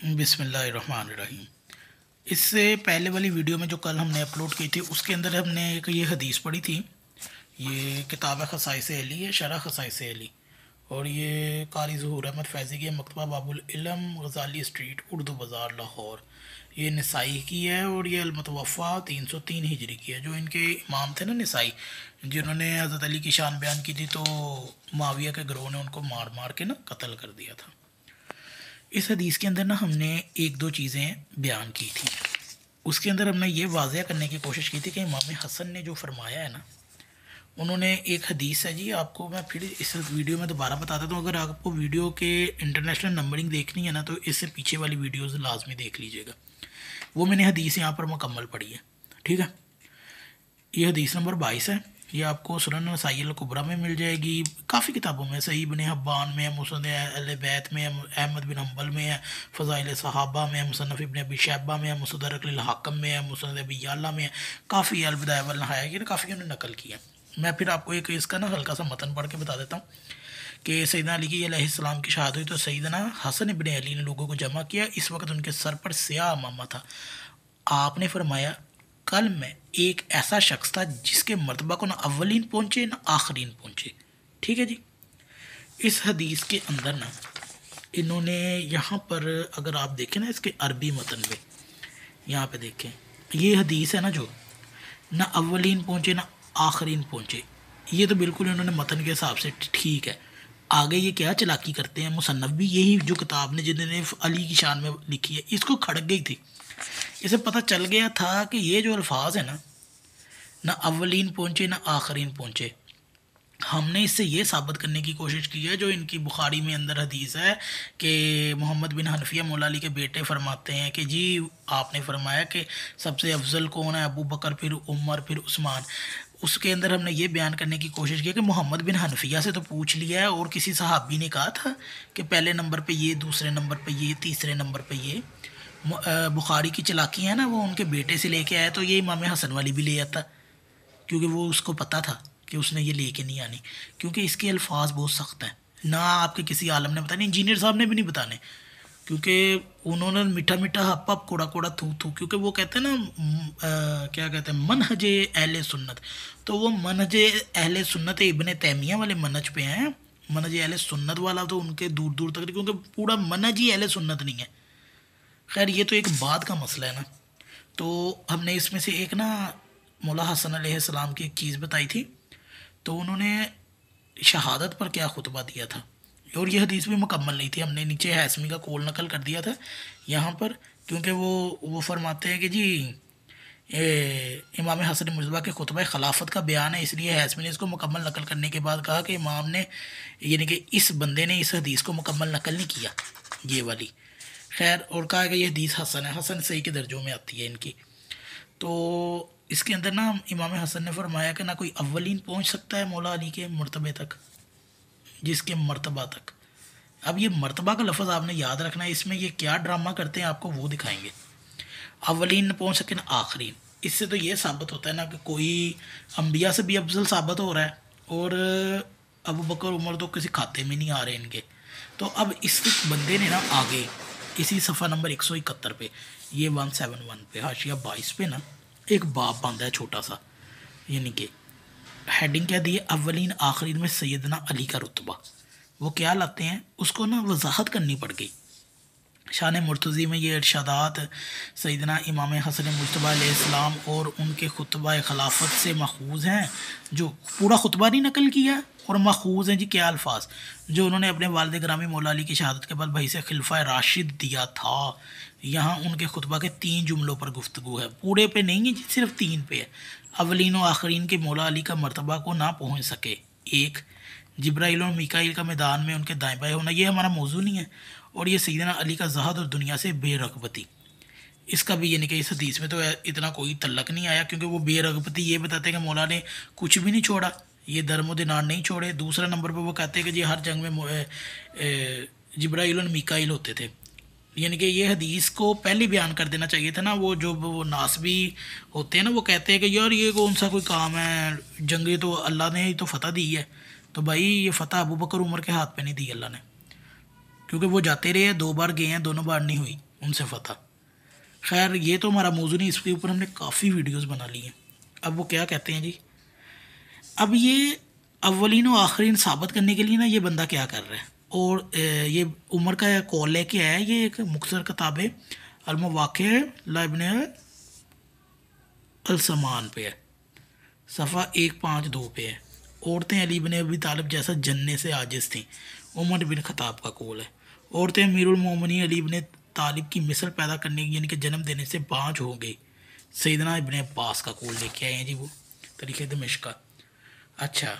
बिस्मिल्लाहिर्रहमानिर्रहीम। इससे पहले वाली वीडियो में जो कल हमने अपलोड की थी उसके अंदर हमने एक ये हदीस पढ़ी थी। ये किताब खसाइस अली है, शरह खसाइस अली, और ये कारी ज़हूर अहमद फैज़ी की मकतबा बाबुल इल्म गज़ाली स्ट्रीट उर्दू बाज़ार लाहौर। ये नसाई की है और ये अलमतवफ़ा 303 हिजरी की है। जो इनके इमाम थे ना नसाई, जिन्होंने हज़रत अली की शान बयान की थी, तो माविया के गिरोह ने उनको मार मार के ना कत्ल कर दिया था। इस हदीस के अंदर ना हमने एक दो चीज़ें बयान की थी। उसके अंदर हमने ये वाज़ह करने की कोशिश की थी कि इमाम हसन ने जो फरमाया है ना, उन्होंने एक हदीस है जी, आपको मैं फिर इस वीडियो में दोबारा बता देता हूँ। अगर आपको वीडियो के इंटरनेशनल नंबरिंग देखनी है ना, तो इससे पीछे वाली वीडियोज़ लाजमी देख लीजिएगा। वो मैंने हदीस यहाँ पर मुकम्मल पढ़ी है, ठीक है। ये हदीस नंबर 22 है। ये आपको सुनन नसाई अल कुबरा में मिल जाएगी, काफ़ी किताबों में, सही इब्न हब्बान में है, मुस्नद अहले बैत में है, अहमद बिन हम्बल में है, फ़ज़ाइल सहाबा में है, मुसन्नफ़ इब्न अबी शैबा में है, मुस्तदरक लिल हाकिम में है, मुस्नद अबी याला में है, काफ़ी अल बिदाया वल नहाया कि काफ़ी उन्होंने नकल किया। मैं फिर आपको एक इसका ना हल्का सा मतन पढ़ के बता देता हूँ कि सैयदना अली की अलैहिस्सलाम की शहादत हुई तो सैयदना हसन इब्न अली ने लोगों को जमा किया। इस वक्त उनके सर पर स्याह अमामा था। आपने फरमाया, कल में एक ऐसा शख्स था जिसके मर्तबा को ना अव्वलीन पहुँचे ना आखरीन पहुँचे। ठीक है जी। इस हदीस के अंदर ना इन्होंने यहाँ पर, अगर आप देखें ना इसके अरबी मतन में, यहाँ पे देखें, ये हदीस है ना जो, ना अव्वलीन पहुँचे ना आखरीन पहुँचे, ये तो बिल्कुल इन्होंने मतन के हिसाब से ठीक है। आगे ये क्या चलाकी करते हैं, मुसन्नफ़ भी यही जो किताब ने जिन्होंने अली की शान में लिखी है, इसको खड़क गई थी। इसे पता चल गया था कि ये जो अल्फाज है ना, ना अव्वलीन पहुँचे ना आखरीन पहुँचे, हमने इससे ये साबित करने की कोशिश की है, जो इनकी बुखारी में अंदर हदीस है कि मोहम्मद बिन हनफिया मौला अली के बेटे फरमाते हैं कि जी आपने फरमाया कि सबसे अफजल कौन है, अबू बकर, फिर उमर, फिर उस्मान। उसके अंदर हमने ये बयान करने की कोशिश की कि मोहम्मद बिन हनफिया से तो पूछ लिया है, और किसी सहाबी ने कहा था कि पहले नंबर पे ये, दूसरे नंबर पे ये, तीसरे नंबर पे ये। बुखारी की चालाकी है ना, वो उनके बेटे से लेके आया, तो ये इमाम हसन वाली भी ले आता, क्योंकि वो उसको पता था कि उसने ये लेके नहीं आनी, क्योंकि इसके अल्फाज बहुत सख्त हैं। ना आपके किसी आलम ने बताने, इंजीनियर साहब ने भी नहीं बताने, क्योंकि उन्होंने मीठा मीठा हप हप कोड़ा कोड़ा थू थू, क्योंकि वो कहते हैं ना क्या कहते हैं, मनहज अहले सुन्नत। तो वो मनहज अहले सुन्नत इब्न तैमिया वाले मनहज पे हैं। मनहज अहले सुन्नत वाला तो उनके दूर दूर तक, क्योंकि पूरा मनहज ही अहले सुन्नत नहीं है। खैर ये तो एक बात का मसला है ना। तो हमने इसमें से एक ना मौला हसन अलैहिस्सलाम की एक चीज़ बताई थी, तो उन्होंने शहादत पर क्या खुतबा दिया था, और ये हदीस भी मुकम्मल नहीं थी। हमने नीचे हैसमी का कौल नकल कर दिया था यहाँ पर, क्योंकि वो फरमाते हैं कि जी इमाम हसन मुजबा के खुतबा खिलाफत का बयान है, इसलिए हैसमी ने इसको मुकम्मल नकल करने के बाद कहा कि इमाम ने, यानी कि इस बंदे ने इस हदीस को मुकम्मल नकल नहीं किया, ये वाली। खैर, और कहा कि ये हदीस हसन है, हसन सही के दर्जों में आती है इनकी। तो इसके अंदर ना इमाम हसन ने फरमाया कि ना कोई अव्वलीन पहुंच सकता है मौला अली के मर्तबे तक, जिसके मर्तबा तक। अब ये मर्तबा का लफ्ज़ आपने याद रखना है, इसमें ये क्या ड्रामा करते हैं आपको वो दिखाएंगे। अव्वलीन न पहुँच सके ना आखरीन, इससे तो ये साबित होता है ना कि कोई अम्बिया से भी अफजल साबित हो रहा है, और अबू बकर उमर तो किसी खाते में नहीं आ रहे इनके। तो अब इस बंदे ने ना आगे इसी सफ़ा नंबर 171 पे, ये 171 पे, हाशिया 22 पे ना एक बाब बांधा है छोटा सा, यानी कि हेडिंग क्या दी है, अव्वलीन आखरीन में सैयदना अली का रुतबा। वो क्या लाते हैं, उसको ना वजाहत करनी पड़ गई। शान मुर्तज़ी में ये इरशादात सैयदना इमाम हसन मुज्तबा अलैहिस्सलाम और उनके खुतबा खिलाफत से मखूज़ हैं, जो पूरा खुतबा नहीं नकल किया, और मखूज़ हैं जी क्या अल्फाज, जो उन्होंने अपने वालिद ग्रामी मौला अली की शहादत के बाद भाई से खिलफा राशिद दिया था। यहाँ उनके खुतबा के 3 जुमलों पर गुफ्तगू है, पूरे पे नहीं है जी, सिर्फ 3 पे है। अवलिन व आखरीन के मौला अली का मरतबा को ना पहुँच सके, एक जिब्राइल और मीकाइल का मैदान में उनके दाएँ बाएँ होना, ये हमारा मौजू नहीं है। और ये सैयदना अली का जहद और दुनिया से बेरगबती, इसका भी, यानी कि इस हदीस में तो इतना कोई तल्लक नहीं आया, क्योंकि वो बेरगबती ये बताते हैं कि मौला ने कुछ भी नहीं छोड़ा, ये दरमो दिनार नहीं छोड़े। दूसरा नंबर पर वो कहते हैं कि जी हर जंग में जिब्राइल और मीकाइल होते थे, यानी कि ये हदीस को पहले बयान कर देना चाहिए था ना। वो जो वो नासबी होते हैं ना, वो कहते हैं कि यार ये कौन सा कोई काम है, जंगे तो अल्लाह ने ही तो फ़तह दी है। तो भाई ये फ़तह अबू बकर उमर के हाथ पे नहीं दी अल्लाह ने, क्योंकि वो जाते रहे, 2 बार गए हैं, दोनों बार नहीं हुई, उनसे फ़तह। खैर ये तो हमारा मौजू नहीं, इसके ऊपर हमने काफ़ी वीडियोस बना ली हैं। अब वो क्या कहते हैं जी, अब ये अव्वलीन व आखरीन साबित करने के लिए ना ये बंदा क्या कर रहा है, और ये उमर का कॉल लेके आया है। ये एक मुख्तसर किताब अल-मवाक़ि इब्न अल-समान पे है, सफ़ा 152 पे है। औरतें अली इब्न अबी तालिब जैसा जनने से आजिज़ थीं, उमर बिन खताब का कौल है। औरतें अमीरुल मोमिनीन अली इब्न तालिब की मिसल पैदा करने की यानी कि जन्म देने से बाँझ हो गई, सैयदना इब्न अब्बास का कौल लेके आए हैं जी वो तरीक़े दमिश्क का। अच्छा,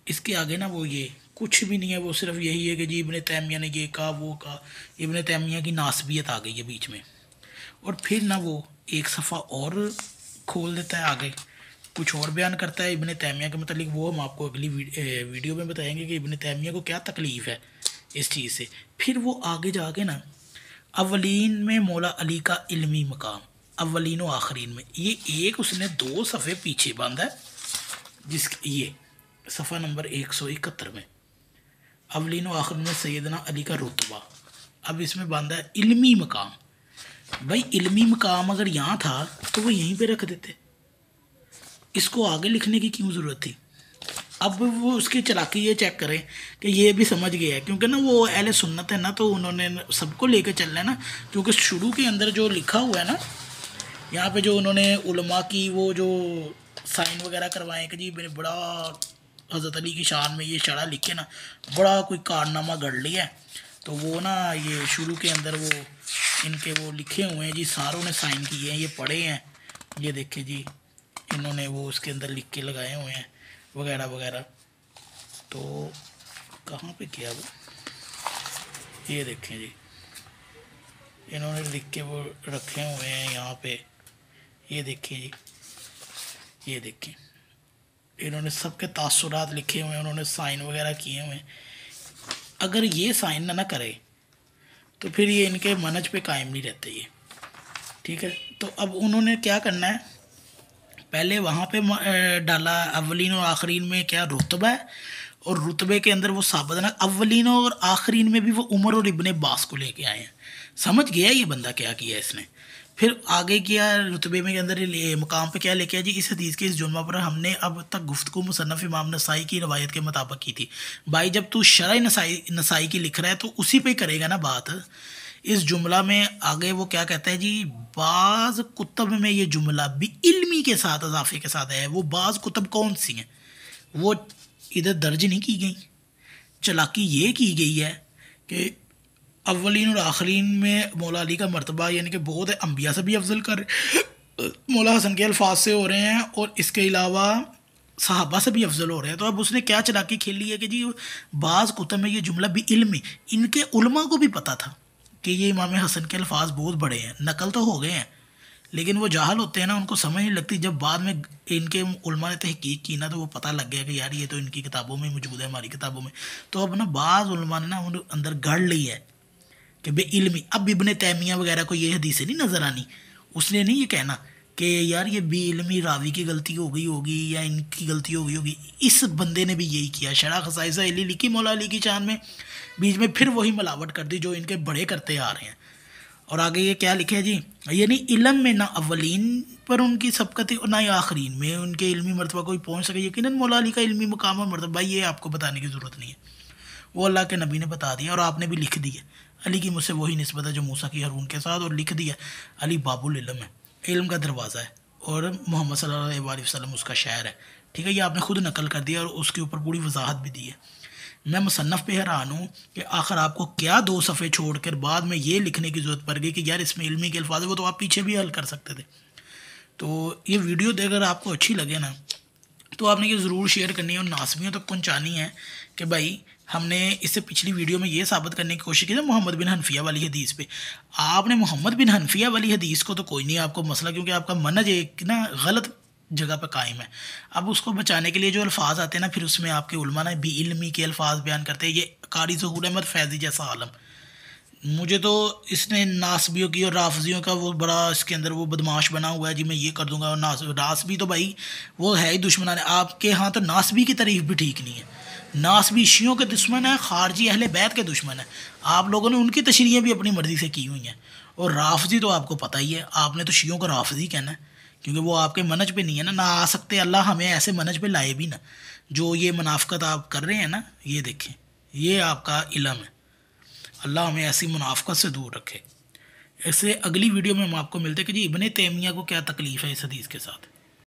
इसके आगे ना वो ये कुछ भी नहीं है, वो सिर्फ यही है कि जी इब्न तैमिया ने ये कहा वो कहा। इब्न तैमिया की नासबियत आ गई है बीच में, और फिर ना वो एक सफ़ा और खोल देता है आगे, कुछ और बयान करता है इब्न तैमिया के मतलब। वो हम आपको अगली वीडियो में बताएंगे कि इब्न तैमिया को क्या तकलीफ़ है इस चीज़ से। फिर वो आगे जाके ना अव्वलीन में मौला अली का इल्मी मकाम, अव्वलीन व आखरीन में, ये एक उसने 2 सफ़े पीछे बांधा है, जिस ये सफ़ा नंबर 171 में अव्वलीन व आखरीन में सैयदना अली का रुतबा। अब इसमें बांधा है इल्मी मकाम। भाई इल्मी मकाम अगर यहाँ था तो वो यहीं पे रख देते, इसको आगे लिखने की क्यों ज़रूरत थी। अब वो उसकी चालाकी ये चेक करें कि ये भी समझ गया है, क्योंकि ना वो अहले सुन्नत है ना, तो उन्होंने सबको लेके चल रहा है ना। क्योंकि शुरू के अंदर जो लिखा हुआ है ना, यहाँ पे जो उन्होंने उलमा की वो जो साइन वगैरह करवाए कि जी मैंने बड़ा हज़रत अली की शान में ये शरा लिख के ना बड़ा कोई कारनामा गढ़ लिया है, तो वो ना ये शुरू के अंदर वो इनके वो लिखे हुए हैं जी, सारों ने साइन किए हैं, ये पढ़े हैं, ये देखे जी इन्होंने वो उसके अंदर लिख के लगाए हुए हैं वगैरह वगैरह। तो कहाँ पे किया वो, ये देखें जी इन्होंने लिख के वो रखे हुए हैं यहाँ पे, ये देखिए जी, ये देखें इन्होंने सबके तासुरात लिखे हुए हैं, उन्होंने साइन वगैरह किए हुए हैं। अगर ये साइन ना करे तो फिर ये इनके मनज पे कायम नहीं रहते ये, ठीक है। तो अब उन्होंने क्या करना है, पहले वहाँ पे डाला अव्वलीन और आखरीन में क्या रुतबा है, और रुतबे के अंदर वो साबित ना अव्वलीन और आखरीन में भी वो उमर और इब्ने अब्बास को लेके आए हैं। समझ गया ये बंदा क्या किया इसने। फिर आगे किया रुतबे में के अंदर मकाम पे क्या लेके आया जी, इस हदीस के इस जुम्मा पर हमने अब तक गुफ्तगू मुसन्नफ़ इमाम नसाई की रवायत के मुताबिक की थी। भाई जब तू शरह नसाई की लिख रहा है तो उसी पे करेगा ना बात। इस जुमला में आगे वो क्या कहता है जी, बाज़ कुतब में ये जुमला भी इल्मी के साथ इजाफे के साथ है। वो बाज़ कुतब कौन सी हैं, वो इधर दर्ज नहीं की गई। चालाकी ये की गई है कि अव्वलीन और आखरीन में मौला अली का मर्तबा यानी कि बहुत अम्बिया से भी अफजल कर मौला हसन के अल्फाज से हो रहे हैं, और इसके अलावा सहाबा से भी अफजल हो रहे हैं। तो अब उसने क्या चालाकी खेली है कि जी बाज़ कुतब में ये जुमला भी इल्मी, इनके उलमा को भी पता था कि ये इमाम हसन के अल्फाज बहुत बड़े हैं, नकल तो हो गए हैं, लेकिन वो जाहल होते हैं ना, उनको समझ नहीं लगती। जब बाद में इनके उलमा ने तहकीक की ना, तो वो पता लग गया कि यार ये तो इनकी किताबों में मौजूद है, हमारी किताबों में। तो अब ना बाज़ उलमा ने ना उन अंदर गढ़ ली है कि बे इल्मी। अब इब्ने तैमिया वगैरह को ये हदीसें नहीं नज़र आनी, उसने नहीं ये कहना कि यार ये बे इल्मी रावी की गलती हो गई होगी या इनकी गलती हो गई होगी। इस बंदे ने भी यही किया, शरह खसाइस अली लिखी मौला अली की शान में, बीच में फिर वही मिलावट कर दी जो इनके बड़े करते आ रहे हैं। और आगे ये क्या लिखे जी, यानी इल्म में ना अव्वलीन पर उनकी सबकत और ना ही आखरीन में उनके इल्मी मरतबा कोई पहुँच सके। यकीनन मौला अली का इल्मी मुकाम और मरतबा भाई ये आपको बताने की ज़रूरत नहीं है, वो अल्लाह के नबी ने बता दिया और आपने भी लिख दिया। अली की मुझसे वही निस्बत है जो मूसा की हारून के साथ, और लिख दिया अली बाबुल इल्म है, इल्म का दरवाज़ा है, और मोहम्मद सल्लल्लाहु अलैहि वसल्लम उसका शायर है। ठीक है, ये आपने खुद नकल कर दिया और उसके ऊपर पूरी वजाहत भी दी है। मैं मुसन्नफ़ पे हैरान हूँ कि आखिर आपको क्या 2 सफ़े छोड़कर बाद में ये लिखने की ज़रूरत पड़ गई कि यार इसमें इल्मी के अल्फाज है, वो तो आप पीछे भी हल कर सकते थे। तो ये वीडियो अगर आपको अच्छी लगे ना, तो आपने ये ज़रूर शेयर करनी है और नासबियों तक पहुँचानी है कि भाई हमने इससे पिछली वीडियो में ये साबित करने की कोशिश की थी मोहम्मद बिन हनफिया वाली हदीस पे। आपने मोहम्मद बिन हनफिया वाली हदीस को तो कोई नहीं आपको मसला, क्योंकि आपका मनज एक ना गलत जगह पर कायम है। अब उसको बचाने के लिए जो अल्फाज आते हैं ना, फिर उसमें आपके उलमा ना भी इल्मी के अल्फाज बयान करते हैं। ये कारी ज़हूर अहमद फैज़ी जैसा आलम, मुझे तो इसने नासबियों की और राफजियों का वो बड़ा इसके अंदर वो बदमाश बना हुआ है जी, मैं ये कर दूंगा। और नासबी तो भाई वो है ही दुश्मन है आपके यहाँ। तो नासबी की तारीफ भी ठीक नहीं है, नासबी शियों के दुश्मन है, खारजी अहले बैत के दुश्मन है। आप लोगों ने उनकी तशरीहें भी अपनी मर्ज़ी से की हुई हैं, और राफजी तो आपको पता ही है, आपने तो शियों को राफजी कहना है, क्योंकि वो आपके मनज पे नहीं है ना आ सकते, अल्लाह हमें ऐसे मनज पे लाए भी ना। जो ये मुनाफ़कत आप कर रहे हैं ना, ये देखें, ये आपका इल्म है। अल्लाह हमें ऐसी मुनाफ़कत से दूर रखे। ऐसे अगली वीडियो में हम आपको मिलते हैं कि जी इब्ने तैमिया को क्या तकलीफ़ है इस हदीस के साथ।